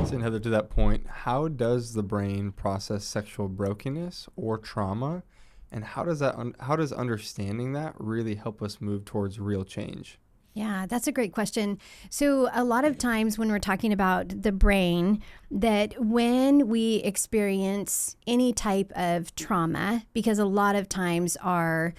So, Heather, to that point, how does the brain process sexual brokenness or trauma, and how does understanding that really help us move towards real change? Yeah, that's a great question. So, a lot of times when we're talking about the brain, that when we experience any type of trauma, because a lot of times our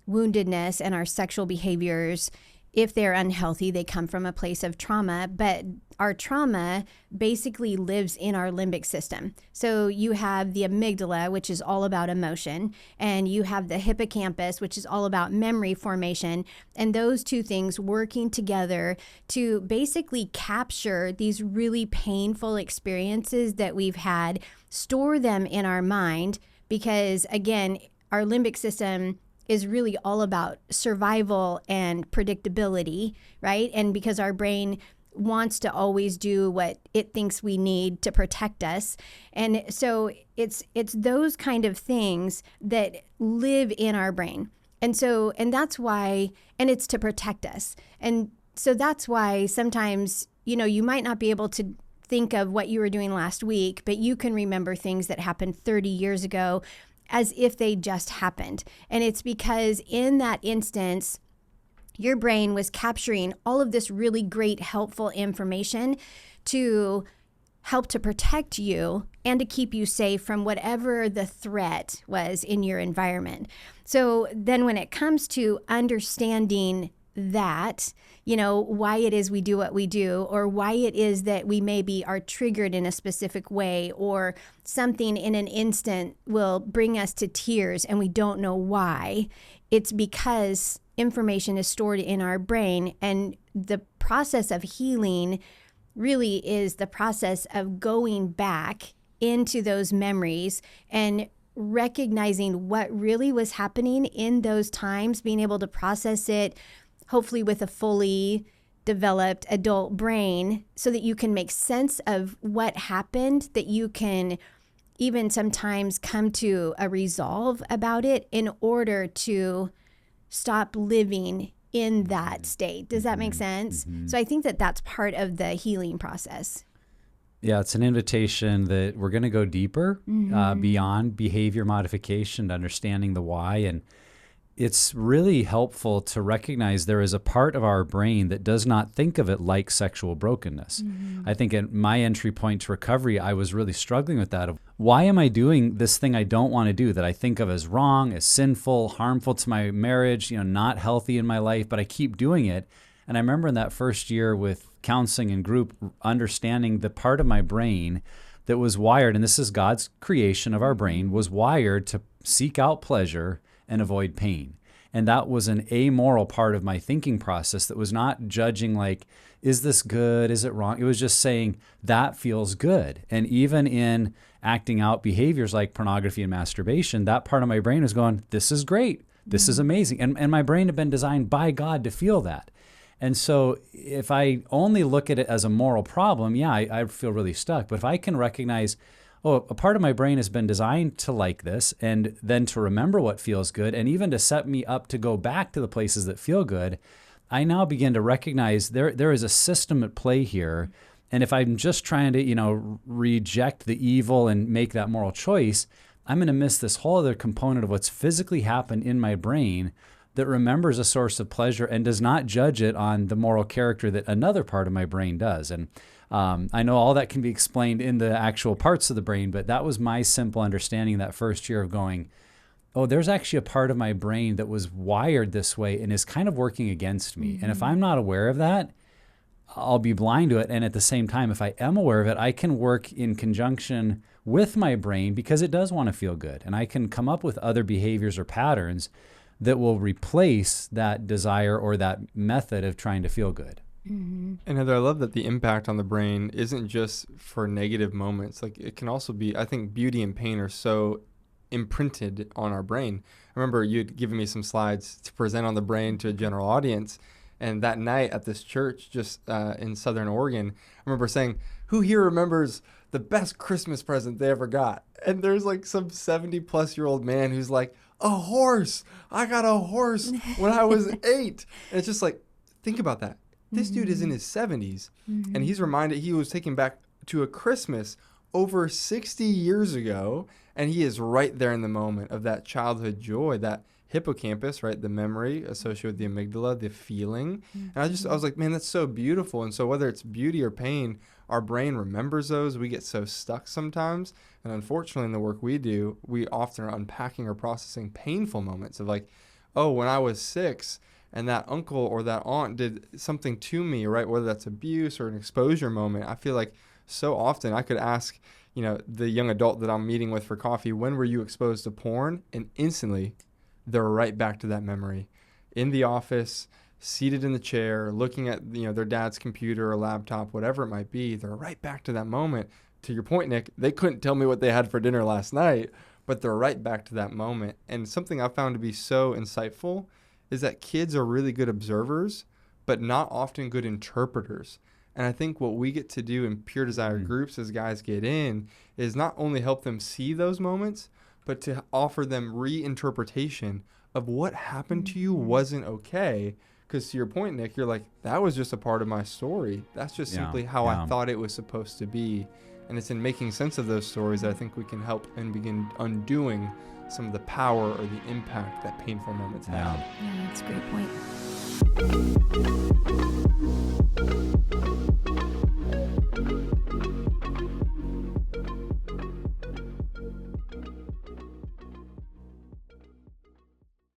woundedness and our sexual behaviors, if they're unhealthy, they come from a place of trauma, but our trauma basically lives in our limbic system. So you have the amygdala, which is all about emotion, and you have the hippocampus, which is all about memory formation, and those two things working together to basically capture these really painful experiences that we've had, store them in our mind, because again, our limbic system is really all about survival and predictability, right? And because our brain wants to always do what it thinks we need to protect us. And so it's those kind of things that live in our brain. And that's why, and it's to protect us. And so that's why sometimes, you might not be able to think of what you were doing last week, but you can remember things that happened 30 years ago as if they just happened. And it's because in that instance, your brain was capturing all of this really great, helpful information to help to protect you and to keep you safe from whatever the threat was in your environment. So then when it comes to understanding that, why it is we do what we do, or why it is that we maybe are triggered in a specific way, or something in an instant will bring us to tears and we don't know why, it's because information is stored in our brain. And the process of healing really is the process of going back into those memories and recognizing what really was happening in those times, being able to process it, hopefully with a fully developed adult brain, so that you can make sense of what happened, that you can even sometimes come to a resolve about it in order to stop living in that state. Does that make sense? Mm-hmm. So I think that that's part of the healing process. Yeah, it's an invitation that we're going to go deeper beyond behavior modification to understanding the why. And it's really helpful to recognize there is a part of our brain that does not think of it like sexual brokenness. I think at my entry point to recovery, I was really struggling with that. Of why am I doing this thing I don't want to do, that I think of as wrong, as sinful, harmful to my marriage, not healthy in my life, but I keep doing it. And I remember in that first year with counseling and group, understanding the part of my brain that was wired, and this is God's creation of our brain, was wired to seek out pleasure and avoid pain. And that was an amoral part of my thinking process that was not judging like, is this good? Is it wrong? It was just saying that feels good. And even in acting out behaviors like pornography and masturbation, that part of my brain was going, this is great. This is amazing. And my brain had been designed by God to feel that. And so if I only look at it as a moral problem, I feel really stuck. But if I can recognize, a part of my brain has been designed to like this, and then to remember what feels good, and even to set me up to go back to the places that feel good, I now begin to recognize there is a system at play here. And if I'm just trying to, reject the evil and make that moral choice, I'm going to miss this whole other component of what's physically happened in my brain that remembers a source of pleasure and does not judge it on the moral character that another part of my brain does. And I know all that can be explained in the actual parts of the brain, but that was my simple understanding that first year of going, there's actually a part of my brain that was wired this way and is kind of working against me. And if I'm not aware of that, I'll be blind to it. And at the same time, if I am aware of it, I can work in conjunction with my brain because it does want to feel good. And I can come up with other behaviors or patterns that will replace that desire or that method of trying to feel good. And Heather, I love that the impact on the brain isn't just for negative moments. Like, it can also be, I think beauty and pain are so imprinted on our brain. I remember you'd given me some slides to present on the brain to a general audience. And that night at this church just in Southern Oregon, I remember saying, who here remembers the best Christmas present they ever got? And there's like some 70-plus-year-old man who's like, a horse. I got a horse when I was 8. And it's just like, think about that. This dude is in his 70s, and he's reminded he was taken back to a Christmas over 60 years ago, and he is right there in the moment of that childhood joy, that hippocampus, right? The memory associated with the amygdala, the feeling. And I was like, man, that's so beautiful. And so whether it's beauty or pain, our brain remembers those. We get so stuck sometimes. And unfortunately, in the work we do, we often are unpacking or processing painful moments of like, oh, when I was 6 and that uncle or that aunt did something to me, right? Whether that's abuse or an exposure moment. I feel like so often I could ask, the young adult that I'm meeting with for coffee, when were you exposed to porn? And instantly they're right back to that memory in the office, seated in the chair, looking at, their dad's computer or laptop, whatever it might be. They're right back to that moment. To your point, Nick, they couldn't tell me what they had for dinner last night, but they're right back to that moment. And something I found to be so insightful is that kids are really good observers, but not often good interpreters. And I think what we get to do in Pure Desire groups as guys get in is not only help them see those moments, but to offer them reinterpretation of what happened to you wasn't okay. Because to your point, Nick, you're like, that was just a part of my story. That's just simply how I thought it was supposed to be. And it's in making sense of those stories that I think we can help and begin undoing some of the power or the impact that painful moments have. Yeah, that's a great point.